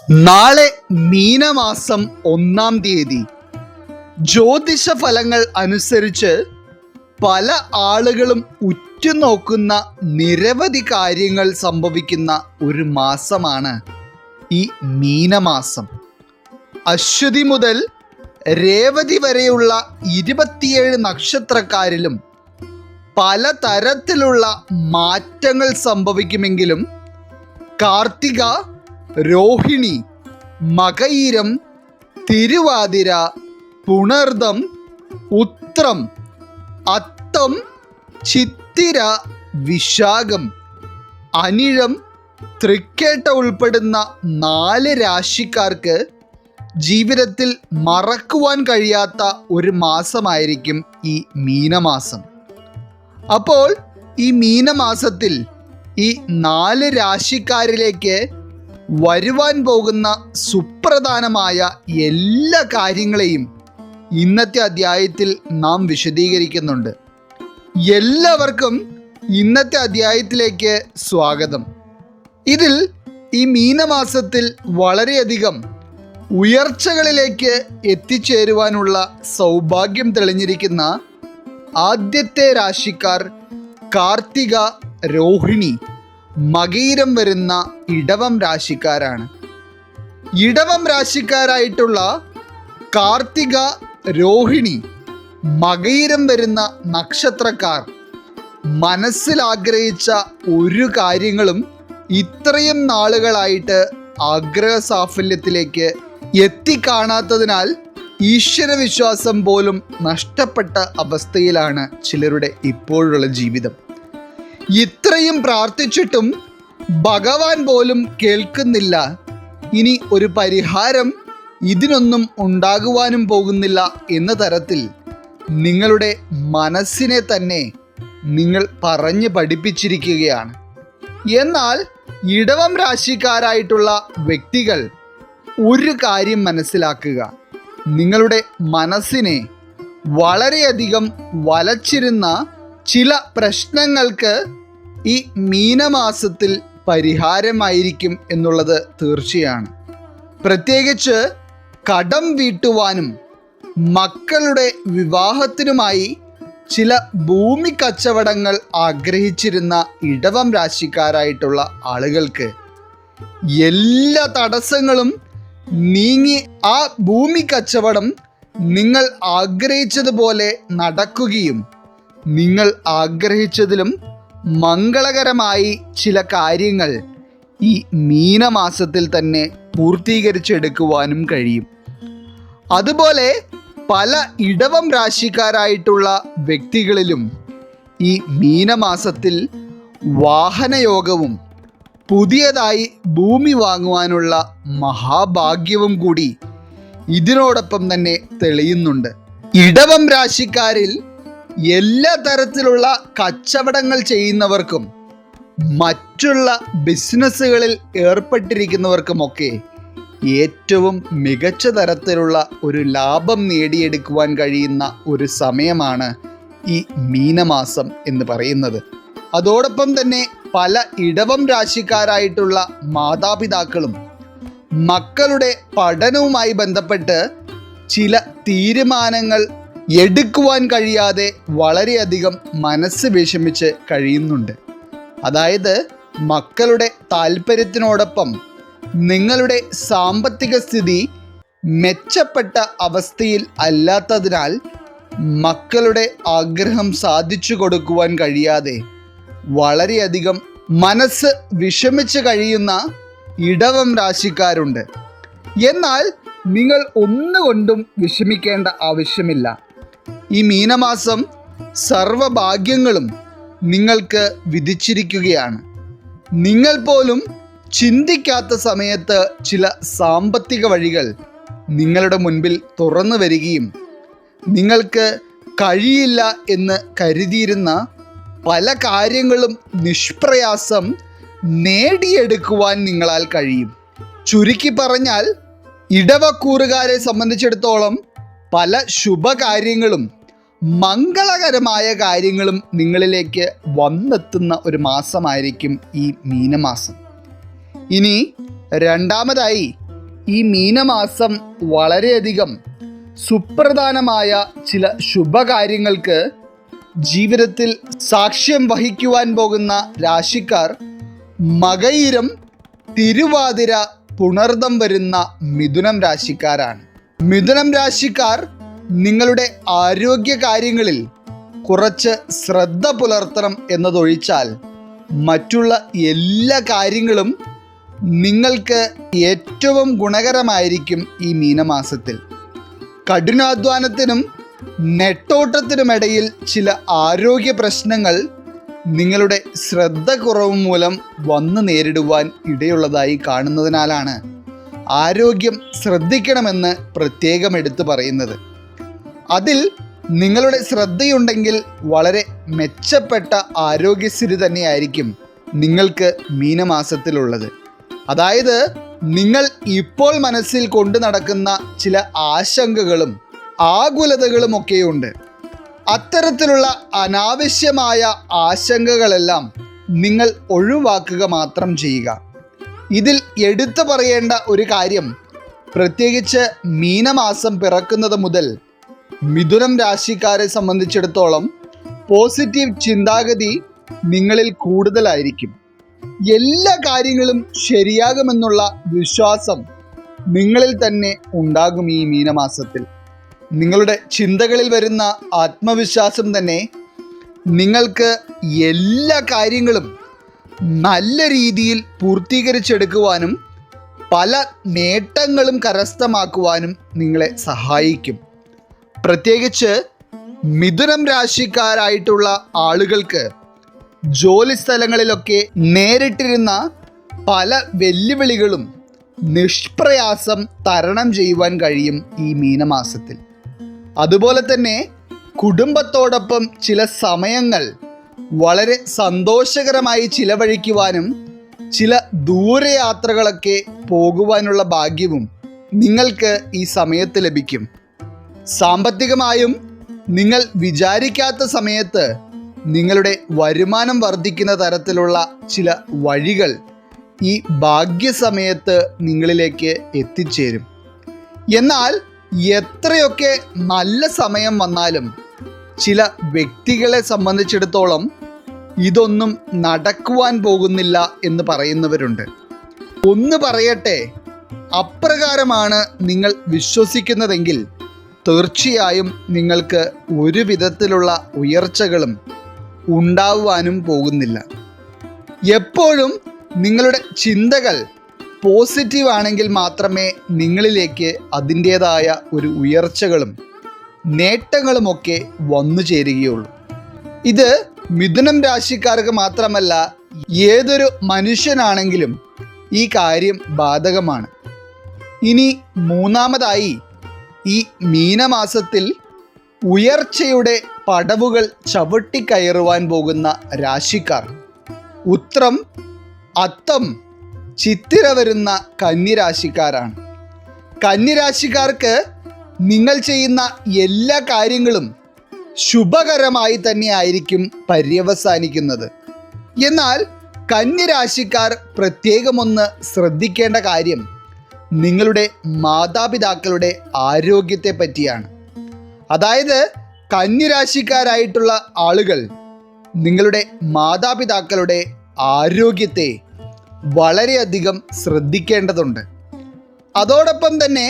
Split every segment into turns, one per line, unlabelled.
നാളെ മീനമാസം 1-ാം തീയതി. ജ്യോതിഷ ഫലങ്ങൾ അനുസരിച്ച് പല ആളുകളും ഉറ്റുനോക്കുന്ന നിരവധി കാര്യങ്ങൾ സംഭവിക്കുന്ന ഒരു മാസമാണ് ഈ മീനമാസം. അശ്വതി മുതൽ രേവതി വരെയുള്ള 27 നക്ഷത്രക്കാരിലും പലതരത്തിലുള്ള മാറ്റങ്ങൾ സംഭവിക്കുമെങ്കിലും കാർത്തിക, രോഹിണി, മകയിരം, തിരുവാതിര, പുണർദം, ഉത്രം, അത്തം, ചിത്തിര, വിശാഖം, അനിഴം, തൃക്കേട്ട ഉൾപ്പെടുന്ന 4 രാശിക്കാർക്ക് ജീവിതത്തിൽ മറക്കുവാൻ കഴിയാത്ത ഒരു മാസമായിരിക്കും ഈ മീനമാസം. അപ്പോൾ ഈ മീനമാസത്തിൽ ഈ 4 രാശിക്കാരിലേക്ക് വരുവാൻ പോകുന്ന സുപ്രധാനമായ എല്ലാ കാര്യങ്ങളെയും ഇന്നത്തെ അധ്യായത്തിൽ നാം വിശദീകരിക്കുന്നുണ്ട്. എല്ലാവർക്കും ഇന്നത്തെ അധ്യായത്തിലേക്ക് സ്വാഗതം. ഇതിൽ ഈ മീനമാസത്തിൽ വളരെയധികം ഉയർച്ചകളിലേക്ക് എത്തിച്ചേരുവാനുള്ള സൗഭാഗ്യം തെളിഞ്ഞിരിക്കുന്ന ആദ്യത്തെ രാശിക്കാർ കാർത്തിക, രോഹിണി, മകയിരം വരുന്ന ഇടവം രാശിക്കാരാണ്. ഇടവം രാശിക്കാരായിട്ടുള്ള കാർത്തിക, രോഹിണി, മകയിരം വരുന്ന നക്ഷത്രക്കാർ മനസ്സിൽ ആഗ്രഹിച്ച ഒരു കാര്യങ്ങളും ഇത്രയും നാളുകളായിട്ട് ആഗ്രഹ സാഫല്യത്തിലേക്ക് എത്തിക്കാണാത്തതിനാൽ ഈശ്വരവിശ്വാസം പോലും നഷ്ടപ്പെട്ട അവസ്ഥയിലാണ് ചിലരുടെ ഇപ്പോഴുള്ള ജീവിതം. ഇത്രയും പ്രാർത്ഥിച്ചിട്ടും ഭഗവാൻ പോലും കേൾക്കുന്നില്ല. ഇനി ഒരു പരിഹാരം ഇതിനൊന്നും ഉണ്ടാകുവാനും പോകുന്നില്ല എന്ന തരത്തിൽ നിങ്ങളുടെ മനസ്സിനെ തന്നെ നിങ്ങൾ പറഞ്ഞ് പഠിപ്പിച്ചിരിക്കുകയാണ്. എന്നാൽ ഇടവം രാശിക്കാരായിട്ടുള്ള വ്യക്തികൾ ഒരു കാര്യം മനസ്സിലാക്കുക. നിങ്ങളുടെ മനസ്സിനെ വളരെയധികം വലച്ചിരുന്ന ചില പ്രശ്നങ്ങൾക്ക് ഈ മീനമാസത്തിൽ പരിഹാരമായിരിക്കും എന്നുള്ളത് തീർച്ചയാണ്. പ്രത്യേകിച്ച് കടം വീട്ടുവാനും മക്കളുടെ വിവാഹത്തിനുമായി ചില ഭൂമി കച്ചവടങ്ങൾ ആഗ്രഹിച്ചിരുന്ന ഇടവം രാശിക്കാരായിട്ടുള്ള ആളുകൾക്ക് എല്ലാ തടസ്സങ്ങളും നീങ്ങി ആ ഭൂമി കച്ചവടം നിങ്ങൾ ആഗ്രഹിച്ചതുപോലെ നടക്കുകയും നിങ്ങൾ ആഗ്രഹിച്ചതിലും മംഗളകരമായി ചില കാര്യങ്ങൾ ഈ മീനമാസത്തിൽ തന്നെ പൂർത്തീകരിച്ചെടുക്കുവാനും കഴിയും. അതുപോലെ പല ഇടവം രാശിക്കാരായിട്ടുള്ള വ്യക്തികളിലും ഈ മീനമാസത്തിൽ വാഹനയോഗവും പുതിയതായി ഭൂമി വാങ്ങുവാനുള്ള മഹാഭാഗ്യവും കൂടി ഇതിനോടൊപ്പം തന്നെ തെളിയുന്നുണ്ട്. ഇടവം രാശിക്കാരിൽ എല്ലാ തരത്തിലുള്ള കച്ചവടങ്ങൾ ചെയ്യുന്നവർക്കും മറ്റുള്ള ബിസിനസ്സുകളിൽ ഏർപ്പെട്ടിരിക്കുന്നവർക്കുമൊക്കെ ഏറ്റവും മികച്ച തരത്തിലുള്ള ഒരു ലാഭം നേടിയെടുക്കുവാൻ കഴിയുന്ന ഒരു സമയമാണ് ഈ മീനമാസം എന്ന് പറയുന്നത്. അതോടൊപ്പം തന്നെ പല ഇടവം രാശിക്കാരായിട്ടുള്ള മാതാപിതാക്കളും മക്കളുടെ പഠനവുമായി ബന്ധപ്പെട്ട് ചില തീരുമാനങ്ങൾ എടുക്കുവാൻ കഴിയാതെ വളരെയധികം മനസ്സ് വിഷമിച്ച് കഴിയുന്നുണ്ട്. അതായത് മക്കളുടെ താല്പര്യത്തിനോടൊപ്പം നിങ്ങളുടെ സാമ്പത്തിക സ്ഥിതി മെച്ചപ്പെട്ട അവസ്ഥയിൽ അല്ലാത്തതിനാൽ മക്കളുടെ ആഗ്രഹം സാധിച്ചു കൊടുക്കുവാൻ കഴിയാതെ വളരെയധികം മനസ്സ് വിഷമിച്ച് കഴിയുന്ന ഇടവം രാശിക്കാരുണ്ട്. എന്നാൽ നിങ്ങൾ ഒന്നുകൊണ്ടും വിഷമിക്കേണ്ട ആവശ്യമില്ല. ഈ മീനമാസം സർവഭാഗ്യങ്ങളും നിങ്ങൾക്ക് വിധിച്ചിരിക്കുകയാണ്. നിങ്ങൾ പോലും ചിന്തിക്കാത്ത സമയത്ത് ചില സാമ്പത്തിക വഴികൾ നിങ്ങളുടെ മുൻപിൽ തുറന്നു വരികയും നിങ്ങൾക്ക് കഴിയില്ല എന്ന് കരുതിയിരുന്ന പല കാര്യങ്ങളും നിഷ്പ്രയാസം നേടിയെടുക്കുവാൻ നിങ്ങളാൽ കഴിയും. ചുരുക്കി പറഞ്ഞാൽ ഇടവക്കൂറുകാരെ സംബന്ധിച്ചിടത്തോളം പല ശുഭകാര്യങ്ങളും മംഗളകരമായ കാര്യങ്ങളും നിങ്ങളിലേക്ക് വന്നെത്തുന്ന ഒരു മാസമായിരിക്കും ഈ മീനമാസം. ഇനി രണ്ടാമതായി ഈ മീനമാസം വളരെയധികം സുപ്രധാനമായ ചില ശുഭകാര്യങ്ങൾക്ക് ജീവിതത്തിൽ സാക്ഷ്യം വഹിക്കുവാൻ പോകുന്ന രാശിക്കാർ മകയിരം, തിരുവാതിര, പുണർദം വരുന്ന മിഥുനം രാശിക്കാരാണ്. മിഥുനം രാശിക്കാർ നിങ്ങളുടെ ആരോഗ്യ കാര്യങ്ങളിൽ കുറച്ച് ശ്രദ്ധ പുലർത്തണം എന്നതൊഴിച്ചാൽ മറ്റുള്ള എല്ലാ കാര്യങ്ങളും നിങ്ങൾക്ക് ഏറ്റവും ഗുണകരമായിരിക്കും ഈ മീനമാസത്തിൽ. കഠിനാധ്വാനത്തിനും നെട്ടോട്ടത്തിനുമിടയിൽ ചില ആരോഗ്യ പ്രശ്നങ്ങൾ നിങ്ങളുടെ ശ്രദ്ധ കുറവ് മൂലം വന്നു നേരിടുവാൻ ഇടയുള്ളതായി കാണുന്നതിനാലാണ് ആരോഗ്യം ശ്രദ്ധിക്കണമെന്ന് പ്രത്യേകം എടുത്തു പറയുന്നത്. അതിൽ നിങ്ങളുടെ ശ്രദ്ധയുണ്ടെങ്കിൽ വളരെ മെച്ചപ്പെട്ട ആരോഗ്യസ്ഥിതി തന്നെയായിരിക്കും നിങ്ങൾക്ക് മീനമാസത്തിലുള്ളത്. അതായത് നിങ്ങൾ ഇപ്പോൾ മനസ്സിൽ കൊണ്ടു നടക്കുന്ന ചില ആശങ്കകളും ആകുലതകളുമൊക്കെയുണ്ട്. അത്തരത്തിലുള്ള അനാവശ്യമായ ആശങ്കകളെല്ലാം നിങ്ങൾ ഒഴിവാക്കുക മാത്രം ചെയ്യുക. ഇതിൽ എടുത്തു പറയേണ്ട ഒരു കാര്യം, പ്രത്യേകിച്ച് മീനമാസം പിറക്കുന്നത് മുതൽ മിഥുനം രാശിക്കാരെ സംബന്ധിച്ചിടത്തോളം പോസിറ്റീവ് ചിന്താഗതി നിങ്ങളിൽ കൂടുതലായിരിക്കും. എല്ലാ കാര്യങ്ങളും ശരിയാകുമെന്നുള്ള വിശ്വാസം നിങ്ങളിൽ തന്നെ ഉണ്ടാകും. ഈ മീനമാസത്തിൽ നിങ്ങളുടെ ചിന്തകളിൽ വരുന്ന ആത്മവിശ്വാസം തന്നെ നിങ്ങൾക്ക് എല്ലാ കാര്യങ്ങളും നല്ല രീതിയിൽ പൂർത്തീകരിച്ചെടുക്കുവാനും പല നേട്ടങ്ങളും കരസ്ഥമാക്കുവാനും നിങ്ങളെ സഹായിക്കും. പ്രത്യേകിച്ച് മിഥുനം രാശിക്കാരായിട്ടുള്ള ആളുകൾക്ക് ജോലി സ്ഥലങ്ങളിലൊക്കെ നേരിട്ടിരുന്ന പല വെല്ലുവിളികളും നിഷ്പ്രയാസം തരണം ചെയ്യുവാൻ കഴിയും ഈ മീനമാസത്തിൽ. അതുപോലെ തന്നെ കുടുംബത്തോടൊപ്പം ചില സമയങ്ങൾ വളരെ സന്തോഷകരമായി ചിലവഴിക്കുവാനും ചില ദൂരയാത്രകളൊക്കെ പോകുവാനുള്ള ഭാഗ്യവും നിങ്ങൾക്ക് ഈ സമയത്ത് ലഭിക്കും. സാമ്പത്തികമായും നിങ്ങൾ വിചാരിക്കാത്ത സമയത്ത് നിങ്ങളുടെ വരുമാനം വർദ്ധിക്കുന്ന തരത്തിലുള്ള ചില വഴികൾ ഈ ഭാഗ്യസമയത്ത് നിങ്ങളിലേക്ക് എത്തിച്ചേരും. എന്നാൽ എത്രയൊക്കെ നല്ല സമയം വന്നാലും ചില വ്യക്തികളെ സംബന്ധിച്ചിടത്തോളം ഇതൊന്നും നടക്കുവാൻ പോകുന്നില്ല എന്ന് പറയുന്നവരുണ്ട്. ഒന്ന് പറയട്ടെ, അപ്രകാരമാണ് നിങ്ങൾ വിശ്വസിക്കുന്നതെങ്കിൽ തീർച്ചയായും നിങ്ങൾക്ക് ഒരു വിധത്തിലുള്ള ഉയർച്ചകളും ഉണ്ടാവാനും പോകുന്നില്ല. എപ്പോഴും നിങ്ങളുടെ ചിന്തകൾ പോസിറ്റീവ് ആണെങ്കിൽ മാത്രമേ നിങ്ങളിലേക്ക് അതിൻ്റേതായ ഒരു ഉയർച്ചകളും നേട്ടങ്ങളുമൊക്കെ വന്നു ചേരുകയുള്ളൂ. ഇത് മിഥുനം രാശിക്കാർക്ക് മാത്രമല്ല, ഏതൊരു മനുഷ്യനാണെങ്കിലും ഈ കാര്യം ബാധകമാണ്. ഇനി മൂന്നാമതായി, ഈ മീനമാസത്തിൽ ഉയർച്ചയുടെ പടവുകൾ ചവിട്ടിക്കയറുവാൻ പോകുന്ന രാശിക്കാർ ഉത്രം, അത്തം, ചിത്തിര വരുന്ന കന്നിരാശിക്കാരാണ്. കന്നിരാശിക്കാർക്ക് നിങ്ങൾ ചെയ്യുന്ന എല്ലാ കാര്യങ്ങളും ശുഭകരമായി തന്നെയായിരിക്കും പര്യവസാനിക്കുന്നത്. എന്നാൽ കന്നിരാശിക്കാർ പ്രത്യേകമൊന്ന് ശ്രദ്ധിക്കേണ്ട കാര്യം നിങ്ങളുടെ മാതാപിതാക്കളുടെ ആരോഗ്യത്തെ പറ്റിയാണ്. അതായത് കന്നിരാശിക്കാരായിട്ടുള്ള ആളുകൾ നിങ്ങളുടെ മാതാപിതാക്കളുടെ ആരോഗ്യത്തെ വളരെയധികം ശ്രദ്ധിക്കേണ്ടതുണ്ട്. അതോടൊപ്പം തന്നെ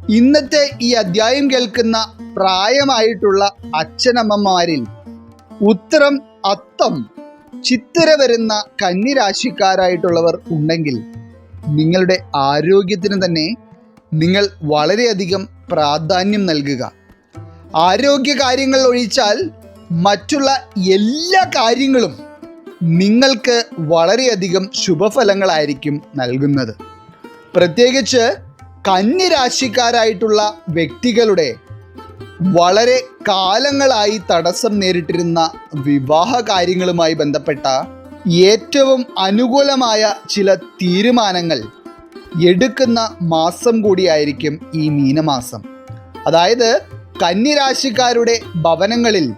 ഇന്നത്തെ ഈ അധ്യായം കേൾക്കുന്ന പ്രായമായിട്ടുള്ള അച്ഛനമ്മമാരിൽ ഉത്തരം, അത്തം, ചിത്തിര വരുന്ന കന്നിരാശിക്കാരായിട്ടുള്ളവർ ഉണ്ടെങ്കിൽ നിങ്ങളുടെ ആരോഗ്യത്തിന് തന്നെ നിങ്ങൾ വളരെയധികം പ്രാധാന്യം നൽകുക. ആരോഗ്യ കാര്യങ്ങൾ ഒഴിച്ചാൽ മറ്റുള്ള എല്ലാ കാര്യങ്ങളും നിങ്ങൾക്ക് വളരെയധികം ശുഭഫലങ്ങളായിരിക്കും നൽകുന്നത്. പ്രത്യേകിച്ച് കന്നിരാശിക്കാരായിട്ടുള്ള വ്യക്തികളുടെ വളരെ കാലങ്ങളായി തടസ്സം നേരിട്ടിരുന്ന വിവാഹ കാര്യങ്ങളുമായി ബന്ധപ്പെട്ട ഏറ്റവും അനുകൂലമായ ചില തീരുമാനങ്ങൾ എടുക്കുന്ന മാസം കൂടിയായിരിക്കും ഈ മീനമാസം. അതായത് കന്നിരാശിക്കാരുടെ ഭവനങ്ങളിൽ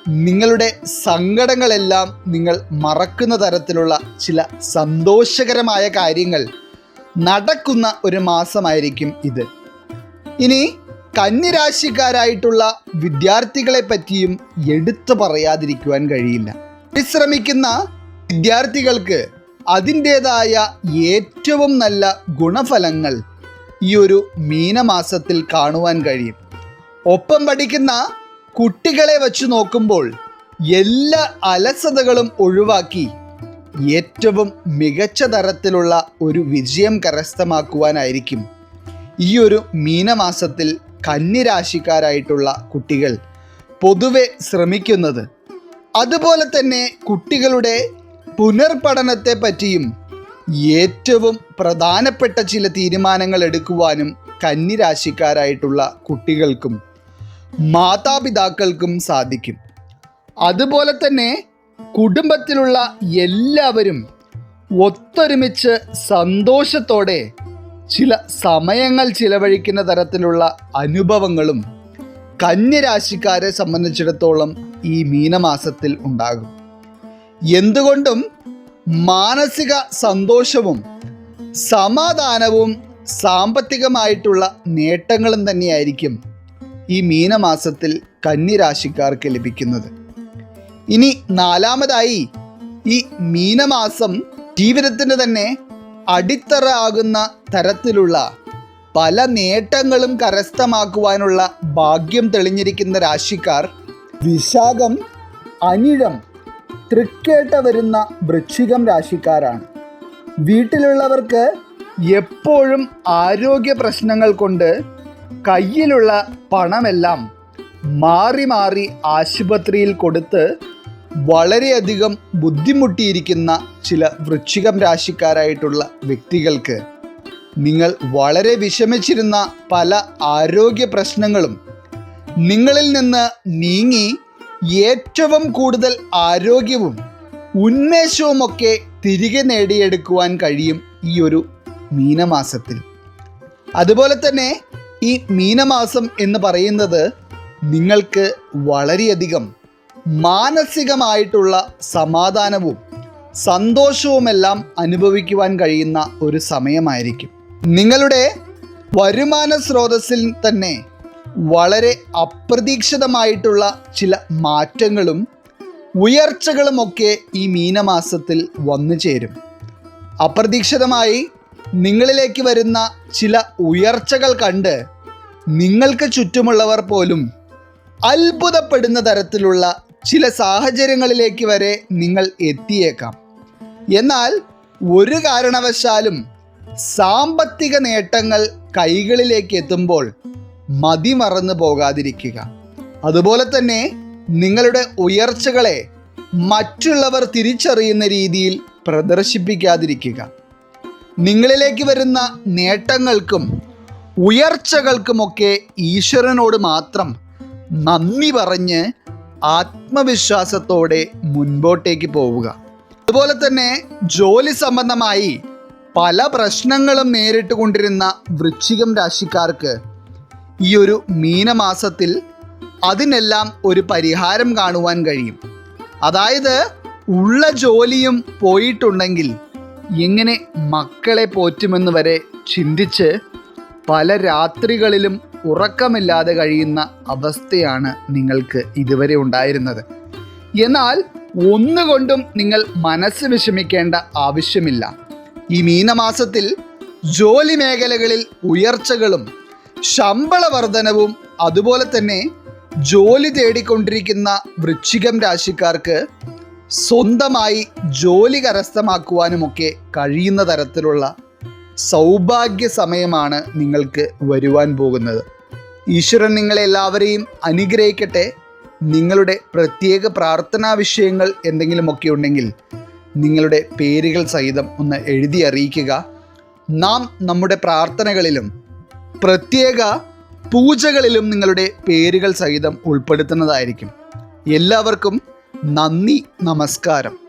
നിങ്ങളുടെ സങ്കടങ്ങളെല്ലാം നിങ്ങൾ മറക്കുന്ന തരത്തിലുള്ള ചില സന്തോഷകരമായ കാര്യങ്ങൾ നടക്കുന്ന ഒരു മാസമായിരിക്കും ഇത്. ഇനി കന്നിരാശിക്കാരായിട്ടുള്ള വിദ്യാർത്ഥികളെ പറ്റിയും എടുത്തു പറയാതിരിക്കുവാൻ കഴിയില്ല. പരിശ്രമിക്കുന്ന വിദ്യാർത്ഥികൾക്ക് അതിൻ്റേതായ ഏറ്റവും നല്ല ഗുണഫലങ്ങൾ ഈ ഒരു മീനമാസത്തിൽ കാണുവാൻ കഴിയും. ഒപ്പം പഠിക്കുന്ന കുട്ടികളെ വച്ച് നോക്കുമ്പോൾ എല്ലാ അലസതകളും ഒഴിവാക്കി ഏറ്റവും മികച്ച തരത്തിലുള്ള ഒരു വിജയം കരസ്ഥമാക്കുവാനായിരിക്കും ഈ ഒരു മീനമാസത്തിൽ കന്നിരാശിക്കാരായിട്ടുള്ള കുട്ടികൾ പൊതുവെ ശ്രമിക്കുന്നത്. അതുപോലെ തന്നെ കുട്ടികളുടെ പുനർപഠനത്തെ പറ്റിയും ഏറ്റവും പ്രധാനപ്പെട്ട ചില തീരുമാനങ്ങൾ എടുക്കുവാനും കന്നിരാശിക്കാരായിട്ടുള്ള കുട്ടികൾക്കും മാതാപിതാക്കൾക്കും സാധിക്കും. അതുപോലെ തന്നെ കുടുംബത്തിലുള്ള എല്ലാവരും ഒത്തൊരുമിച്ച് സന്തോഷത്തോടെ ചില സമയങ്ങൾ ചിലവഴിക്കുന്ന തരത്തിലുള്ള അനുഭവങ്ങളും കന്യരാശിക്കാരെ സംബന്ധിച്ചിടത്തോളം ഈ മീനമാസത്തിൽ ഉണ്ടാകും. എന്തുകൊണ്ടും മാനസിക സന്തോഷവും സമാധാനവും സാമ്പത്തികമായിട്ടുള്ള നേട്ടങ്ങളും തന്നെയായിരിക്കും ഈ മീനമാസത്തിൽ കന്നിരാശിക്കാർക്ക് ലഭിക്കുന്നത്. ഇനി നാലാമതായി, ഈ മീനമാസം ജീവിതത്തിന് തന്നെ അടിത്തറ ആകുന്ന തരത്തിലുള്ള പല നേട്ടങ്ങളും കരസ്ഥമാക്കുവാനുള്ള ഭാഗ്യം തെളിഞ്ഞിരിക്കുന്ന രാശിക്കാർ വിശാഖം, അനിഴം, തൃക്കേട്ട വരുന്ന വൃശ്ചികം രാശിക്കാരാണ്. വീട്ടിലുള്ളവർക്ക് എപ്പോഴും ആരോഗ്യ പ്രശ്നങ്ങൾ കൊണ്ട് കയ്യിലുള്ള പണമെല്ലാം മാറി മാറി ആശുപത്രിയിൽ കൊടുത്ത് വളരെയധികം ബുദ്ധിമുട്ടിയിരിക്കുന്ന ചില വൃശ്ചികം രാശിക്കാരായിട്ടുള്ള വ്യക്തികൾക്ക് നിങ്ങൾ വളരെ വിഷമിച്ചിരുന്ന പല ആരോഗ്യ പ്രശ്നങ്ങളും നിങ്ങളിൽ നിന്ന് നീങ്ങി ഏറ്റവും കൂടുതൽ ആരോഗ്യവും ഉന്മേഷവുമൊക്കെ തിരികെ നേടിയെടുക്കുവാൻ കഴിയും ഈ ഒരു മീനമാസത്തിൽ. അതുപോലെ തന്നെ ഈ മീനമാസം എന്ന് പറയുന്നത് നിങ്ങൾക്ക് വളരെയധികം മാനസികമായിട്ടുള്ള സമാധാനവും സന്തോഷവുമെല്ലാം അനുഭവിക്കുവാൻ കഴിയുന്ന ഒരു സമയമായിരിക്കും. നിങ്ങളുടെ വരുമാന സ്രോതസ്സിൽ തന്നെ വളരെ അപ്രതീക്ഷിതമായിട്ടുള്ള ചില മാറ്റങ്ങളും ഉയർച്ചകളുമൊക്കെ ഈ മീനമാസത്തിൽ വന്നു ചേരും. അപ്രതീക്ഷിതമായി നിങ്ങളിലേക്ക് വരുന്ന ചില ഉയർച്ചകൾ കണ്ട് നിങ്ങൾക്ക് ചുറ്റുമുള്ളവർ പോലും അത്ഭുതപ്പെടുന്ന തരത്തിലുള്ള ചില സാഹചര്യങ്ങളിലേക്ക് വരെ നിങ്ങൾ എത്തിയേക്കാം. എന്നാൽ ഒരു കാരണവശാലും സാമ്പത്തിക നേട്ടങ്ങൾ കൈകളിലേക്ക് എത്തുമ്പോൾ മതിമറന്നു പോകാതിരിക്കുക. അതുപോലെ തന്നെ നിങ്ങളുടെ ഉയർച്ചകളെ മറ്റുള്ളവർ തിരിച്ചറിയുന്ന രീതിയിൽ പ്രദർശിപ്പിക്കാതിരിക്കുക. നിങ്ങളിലേക്ക് വരുന്ന നേട്ടങ്ങൾക്കും ഉയർച്ചകൾക്കുമൊക്കെ ഈശ്വരനോട് മാത്രം നന്ദി പറഞ്ഞ് ആത്മവിശ്വാസത്തോടെ മുൻപോട്ടേക്ക് പോവുക. അതുപോലെ തന്നെ ജോലി സംബന്ധമായി പല പ്രശ്നങ്ങളും നേരിട്ട് കൊണ്ടിരുന്ന വൃശ്ചികം രാശിക്കാർക്ക് ഈ ഒരു മീനമാസത്തിൽ അതിനെല്ലാം ഒരു പരിഹാരം കാണുവാൻ കഴിയും. അതായത് ഉള്ള ജോലിയും പോയിട്ടുണ്ടെങ്കിൽ എങ്ങനെ മക്കളെ പോറ്റുമെന്ന് വരെ ചിന്തിച്ച് പല രാത്രികളിലും ഉറക്കമില്ലാതെ കഴിയുന്ന അവസ്ഥയാണ് നിങ്ങൾക്ക് ഇതുവരെ ഉണ്ടായിരുന്നത്. എന്നാൽ ഒന്നുകൊണ്ടും നിങ്ങൾ മനസ്സ് വിഷമിക്കേണ്ട ആവശ്യമില്ല. ഈ മീനമാസത്തിൽ ജോലി മേഖലകളിൽ ഉയർച്ചകളും ശമ്പള വർധനവും അതുപോലെ തന്നെ ജോലി തേടിക്കൊണ്ടിരിക്കുന്ന വൃശ്ചികം രാശിക്കാർക്ക് സ്വന്തമായി ജോലി കരസ്ഥമാക്കുവാനുമൊക്കെ കഴിയുന്ന തരത്തിലുള്ള സൗഭാഗ്യ സമയമാണ് നിങ്ങൾക്ക് വരുവാൻ പോകുന്നത്. ഈശ്വരൻ നിങ്ങളെല്ലാവരെയും അനുഗ്രഹിക്കട്ടെ. നിങ്ങളുടെ പ്രത്യേക പ്രാർത്ഥനാ വിഷയങ്ങൾ എന്തെങ്കിലുമൊക്കെ ഉണ്ടെങ്കിൽ നിങ്ങളുടെ പേരുകൾ സഹിതം ഒന്ന് എഴുതി അറിയിക്കുക. നാം നമ്മുടെ പ്രാർത്ഥനകളിലും പ്രത്യേക പൂജകളിലും നിങ്ങളുടെ പേരുകൾ സഹിതം ഉൾപ്പെടുത്തുന്നതായിരിക്കും. എല്ലാവർക്കും നന്ദി, നമസ്കാരം.